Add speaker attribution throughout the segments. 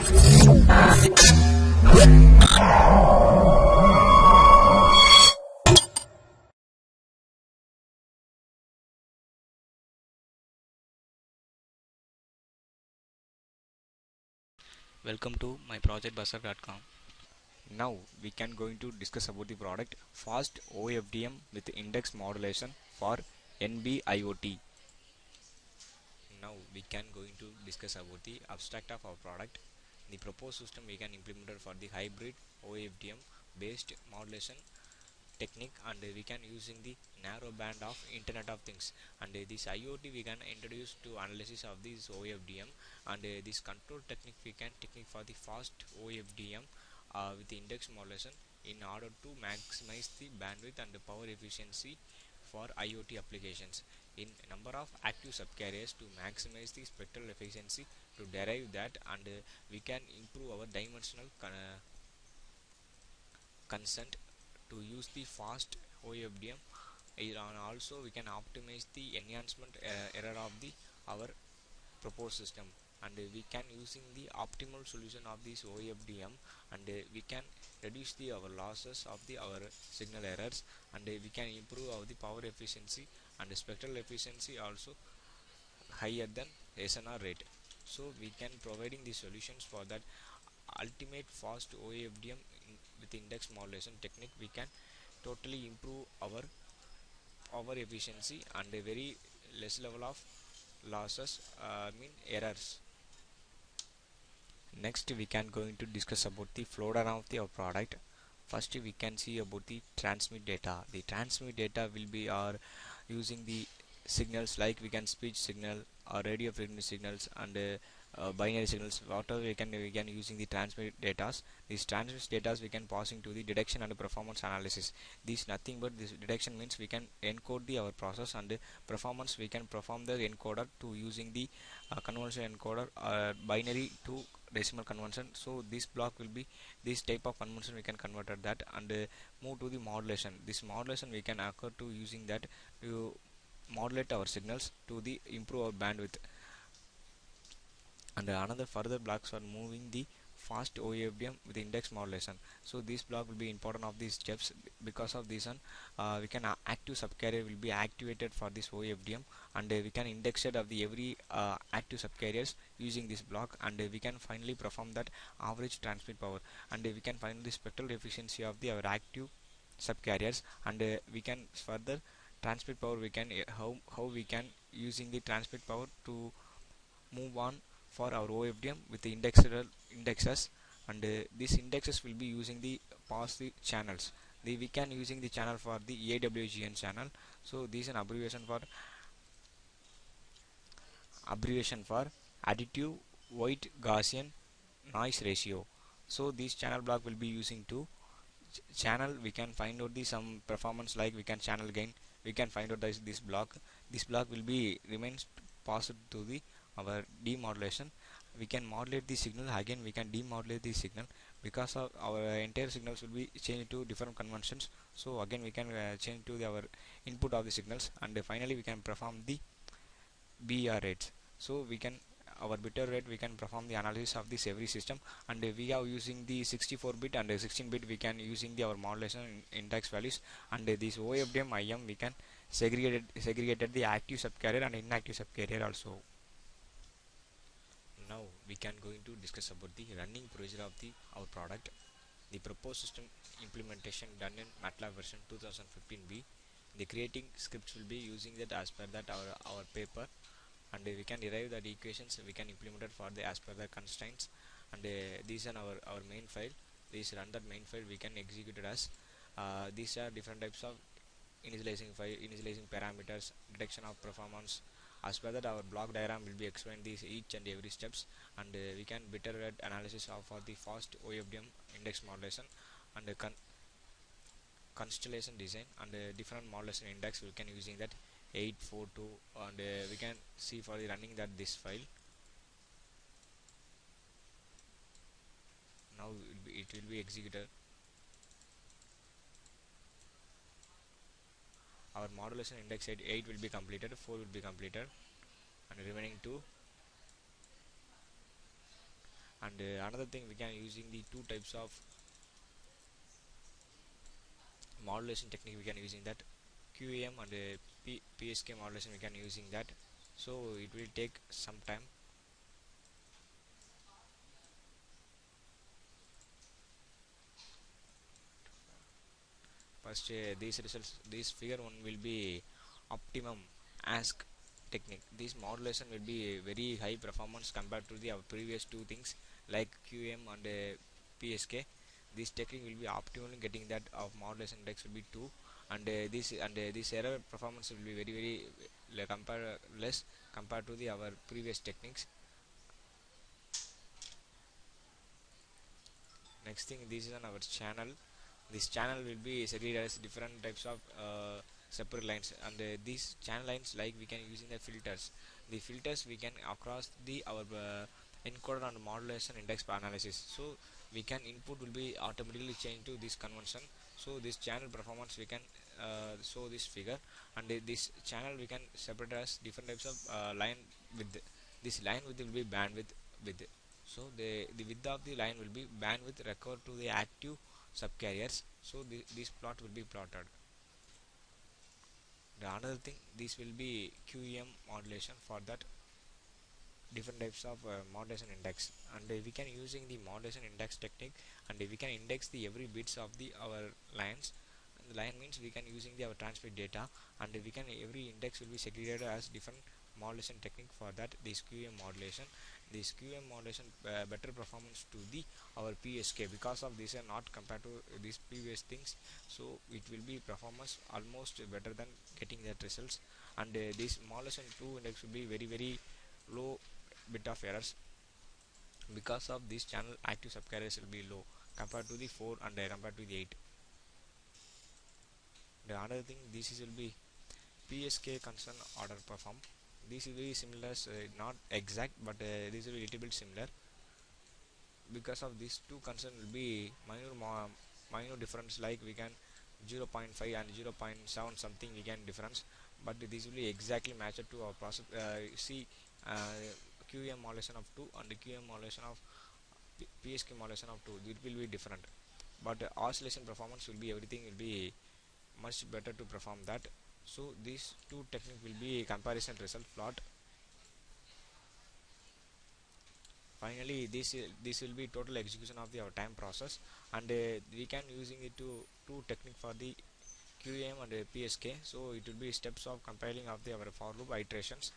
Speaker 1: Welcome to my projectbuster.com.
Speaker 2: Now we can going to discuss about the product fast OFDM with index modulation for NB-IoT. Now we can going to discuss about the abstract of our product. The proposed system we can implement it for the hybrid OFDM based modulation technique, and we can using the narrow band of Internet of Things, and this IoT we can introduce to analysis of this OFDM, and this control technique we can technique for the fast OFDM with the index modulation in order to maximize the bandwidth and the power efficiency for IoT applications in number of active subcarriers to maximize the spectral efficiency to derive that, and we can improve our dimensional consent to use the fast OFDM, and also we can optimize the enhancement error of the our proposed system, and we can using the optimal solution of this OFDM, and we can reduce the our losses of the our signal errors, and we can improve our the power efficiency and the spectral efficiency also higher than SNR rate. So we can providing the solutions for that ultimate fast OFDM with index modulation technique. We can totally improve our efficiency and a very less level of losses, mean errors. Next we can going to discuss about the flow down of the our product. First we can see about the transmit data. The transmit data will be our using the signals like we can speech signal or radio frequency signals, and binary signals, whatever we can using the transmit datas. These transmit datas we can passing to the detection and performance analysis. This nothing but this detection means we can encode the our process, and performance we can perform the encoder to using the conversion encoder binary to decimal conversion. So this block will be this type of conversion we can convert at that, and move to the modulation. This modulation we can occur to using that to modulate our signals to the improve our bandwidth, and another further blocks are moving the fast OFDM with index modulation. So this block will be important of these steps. Because of this one, we can active subcarrier will be activated for this OFDM, and we can index it of the every active subcarriers using this block, and we can finally perform that average transmit power, and we can find the spectral efficiency of the our active subcarriers, and we can further transmit power we can how we can using the transmit power to move on for our OFDM with the indexes, and these indexes will be using the pass the channels. We can using the channel for the AWGN channel. So this is an abbreviation for additive white Gaussian noise ratio. So this channel block will be using to channel we can find out the some performance like we can channel gain, we can find out this block will be remains passed to the our demodulation. We can modulate the signal, again we can demodulate the signal because of our entire signals will be changed to different conventions. So again we can change to our input of the signals, and finally we can perform the BR rates. So we can our bit rate we can perform the analysis of this every system, and we are using the 64-bit and 16-bit we can using the our modulation index values, and this OFDM IM we can segregated the active subcarrier and inactive subcarrier also. Now we can going to discuss about the running procedure of the our product. The proposed system implementation done in MATLAB version 2015b. The creating scripts will be using that as per that our paper, and we can derive that equations we can implement it for the as per the constraints, and these are our main file. This run that main file we can execute it as these are different types of initializing file, initializing parameters, detection of performance. As per that our block diagram will be explained these each and every steps, and we can better read analysis of for the fast OFDM index modulation, and constellation design, and different modulation index we can using that 842, and we can see for the running that this file. Now it will be executed. Our modulation index at 8 will be completed, 4 will be completed, and remaining 2, And another thing, we can using the two types of modulation technique, we can using that QAM and PSK modulation, we can using that. So it will take some time. First, these results, this figure one will be optimum ask technique. This modulation will be very high performance compared to the our previous two things like QM and PSK. This technique will be optimally getting that of modulation index will be 2, and this error performance will be very less compared to the our previous techniques. Next thing, this is on our channel. This channel will be segregated as different types of separate lines, and these channel lines, like we can using the filters. The filters we can across the our encoder and modulation index analysis, so we can input will be automatically changed to this convention. So this channel performance we can show this figure, and this channel we can separate as different types of line width. This line width will be bandwidth width. So the width of the line will be bandwidth required to the active subcarriers. So this plot will be plotted. The another thing, this will be QEM modulation for that different types of modulation index, and we can using the modulation index technique, and we can index the every bits of the our lines. And the line means we can using the our transmit data, and we can every index will be segregated as different modulation technique. For that, this QM modulation, better performance to the our PSK, because of this and not compared to these previous things. So it will be performance almost better than getting that results. And this modulation 2 index will be very low bit of errors, because of this channel active subcarriers will be low compared to the 4 and compared to the 8. The another thing, this is will be PSK concern order perform. This is very similar, not exact, but this will be little bit similar. Because of these two concern will be minor difference, like we can 0.5 and 0.7 something we can difference, but this will be exactly matched to our process. See, QM modulation of 2 and QM modulation of PSK modulation of 2, it will be different, but oscillation performance will be, everything will be much better to perform that. So these two technique will be comparison result plot. Finally, this will be total execution of the our time process, and we can using it to two technique for the QM and PSK. So it will be steps of compiling of the our for loop iterations.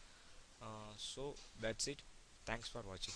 Speaker 2: So that's it. Thanks for watching.